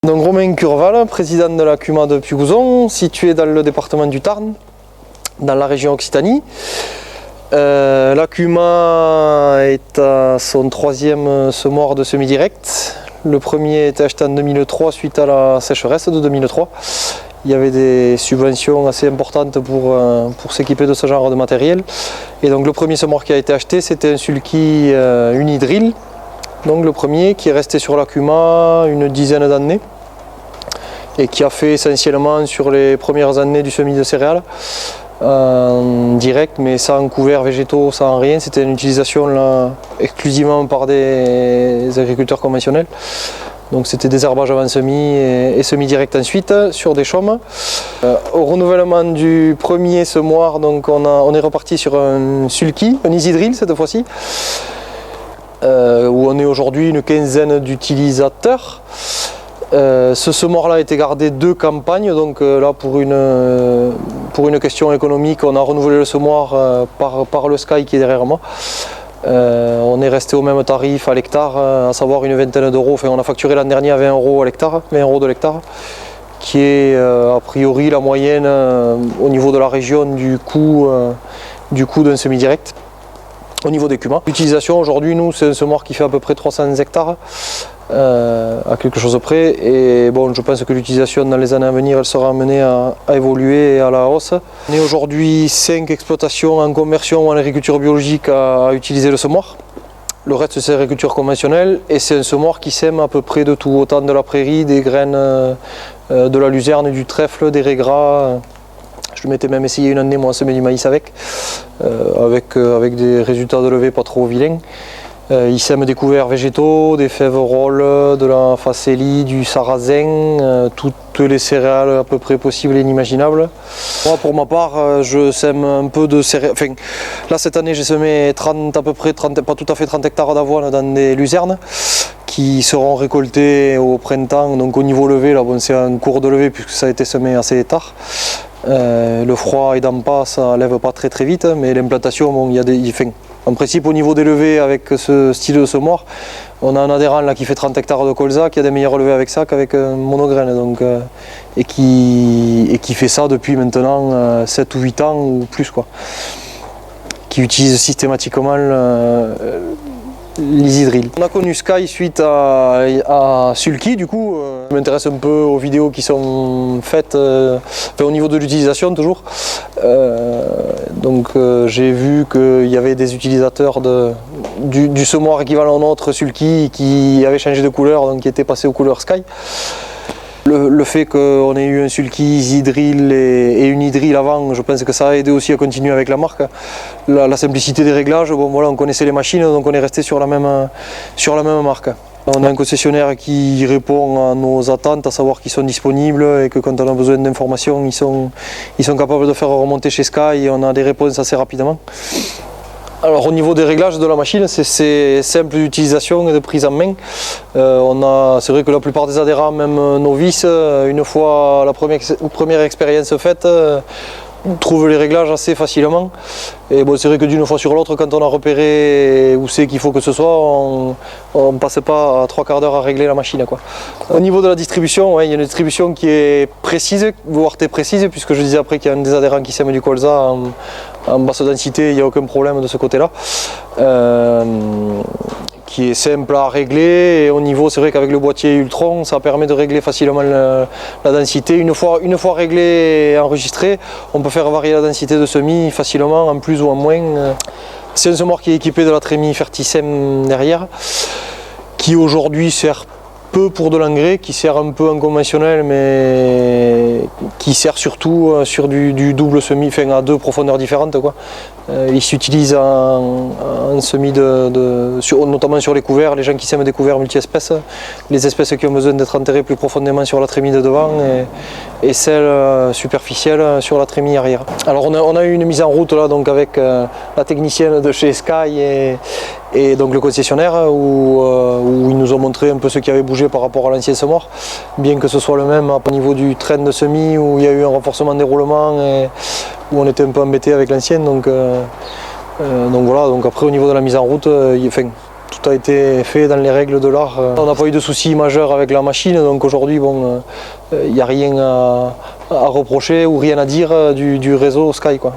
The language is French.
Donc Romain Curval, président de la CUMA de Pugouzon, situé dans le département du Tarn, dans la région Occitanie. La CUMA est à son troisième semoir de semi-direct. Le premier a été acheté en 2003 suite à la sécheresse de 2003. Il y avait des subventions assez importantes pour s'équiper de ce genre de matériel. Et donc le premier semoir qui a été acheté, c'était un sulky Unidrill. Donc le premier qui est resté sur la CUMA une dizaine d'années et qui a fait essentiellement sur les premières années du semis de céréales direct, mais sans couverts végétaux, sans rien. C'était une utilisation là, exclusivement par des agriculteurs conventionnels. Donc c'était désherbage avant semis et semis direct ensuite sur des chaumes. Au renouvellement du premier semoir, donc on est reparti sur un sulky, un easy drill cette fois-ci. Où on est aujourd'hui une quinzaine d'utilisateurs. Ce semoir là a été gardé 2 campagnes, donc là pour une question économique on a renouvelé le semoir par le Sky qui est derrière moi. On est resté au même tarif à l'hectare, à savoir une vingtaine d'euros. Enfin, on a facturé l'an dernier à 20 euros à l'hectare, 20 euros de l'hectare, qui est a priori la moyenne au niveau de la région du coût d'un semi-direct. Au niveau des CUMA, l'utilisation aujourd'hui, nous, c'est un semoir qui fait à peu près 300 hectares, à quelque chose près. Et bon, je pense que l'utilisation dans les années à venir, elle sera amenée à évoluer et à la hausse. On est aujourd'hui 5 exploitations en conversion ou en agriculture biologique à utiliser le semoir. Le reste, c'est l'agriculture conventionnelle et c'est un semoir qui sème à peu près de tout, autant de la prairie, des graines, de la luzerne, du trèfle, des raigrats. Je m'étais même essayé une année moi à semer du maïs avec des résultats de levée pas trop vilains. Il sème des couverts végétaux, des fèves rolles, de la facélie, du sarrasin, toutes les céréales à peu près possibles et inimaginables. Moi pour ma part, je sème un peu de céréales. Enfin, là cette année j'ai semé à peu près 30, pas tout à fait 30 hectares d'avoine dans des luzernes qui seront récoltées au printemps. Donc au niveau levé, là bon, c'est un cours de levée puisque ça a été semé assez tard. Le froid aidant pas, ça lève pas très vite, mais l'implantation, bon, en principe au niveau des levées avec ce style de semoir, on a un adhérent là qui fait 30 hectares de colza, qui a des meilleures levées avec ça qu'avec monograine, donc, et qui fait ça depuis maintenant 7 ou 8 ans ou plus, quoi. Qui utilise systématiquement l'easy drill. On a connu Sky suite à Sulky, du coup. Je m'intéresse un peu aux vidéos qui sont faites au niveau de l'utilisation toujours. Donc j'ai vu qu'il y avait des utilisateurs du semoir équivalent au nôtre Sulky qui avaient changé de couleur, donc qui étaient passés aux couleurs Sky. Le fait qu'on ait eu un sulky easy drill et Unidrill avant, je pense que ça a aidé aussi à continuer avec la marque. La simplicité des réglages, bon voilà, on connaissait les machines, donc on est resté sur la même marque. On a un concessionnaire qui répond à nos attentes, à savoir qu'ils sont disponibles et que quand on a besoin d'informations, ils sont capables de faire remonter chez Sky et on a des réponses assez rapidement. Alors au niveau des réglages de la machine, c'est simple d'utilisation et de prise en main. C'est vrai que la plupart des adhérents, même novices, une fois la première expérience faite, trouvent les réglages assez facilement. Et bon, c'est vrai que d'une fois sur l'autre, quand on a repéré où c'est qu'il faut que ce soit, on ne passe pas 3 quarts d'heure à régler la machine, quoi. Au niveau de la distribution, ouais, il y a une distribution qui est précise, voire très précise, puisque je disais après qu'il y a un des adhérents qui sème du colza en basse densité, il n'y a aucun problème de ce côté-là. Qui est simple à régler, et au niveau, c'est vrai qu'avec le boîtier Ultron, ça permet de régler facilement la densité. Une fois réglé et enregistré, on peut faire varier la densité de semis facilement, en plus ou en moins. C'est un semoir qui est équipé de la trémie Ferticem derrière, qui aujourd'hui sert peu pour de l'engrais, qui sert un peu en conventionnel, mais qui sert surtout sur du double semis, enfin à 2 profondeurs différentes, quoi. Il s'utilise en semis notamment sur les couverts, les gens qui sèment des couverts multi-espèces, les espèces qui ont besoin d'être enterrées plus profondément sur la trémie de devant et celles superficielles sur la trémie arrière. Alors on a eu une mise en route là, donc avec la technicienne de chez Sky et donc le concessionnaire où ils nous ont montré un peu ce qui avait bougé par rapport à l'ancien semoir, bien que ce soit le même au niveau du train de semis où il y a eu un renforcement des roulements et où on était un peu embêté avec l'ancienne, donc voilà. Donc après au niveau de la mise en route, tout tout a été fait dans les règles de l'art. On n'a pas eu de soucis majeurs avec la machine, donc aujourd'hui, bon, il n'y a rien à reprocher ou rien à dire du réseau Sky, quoi.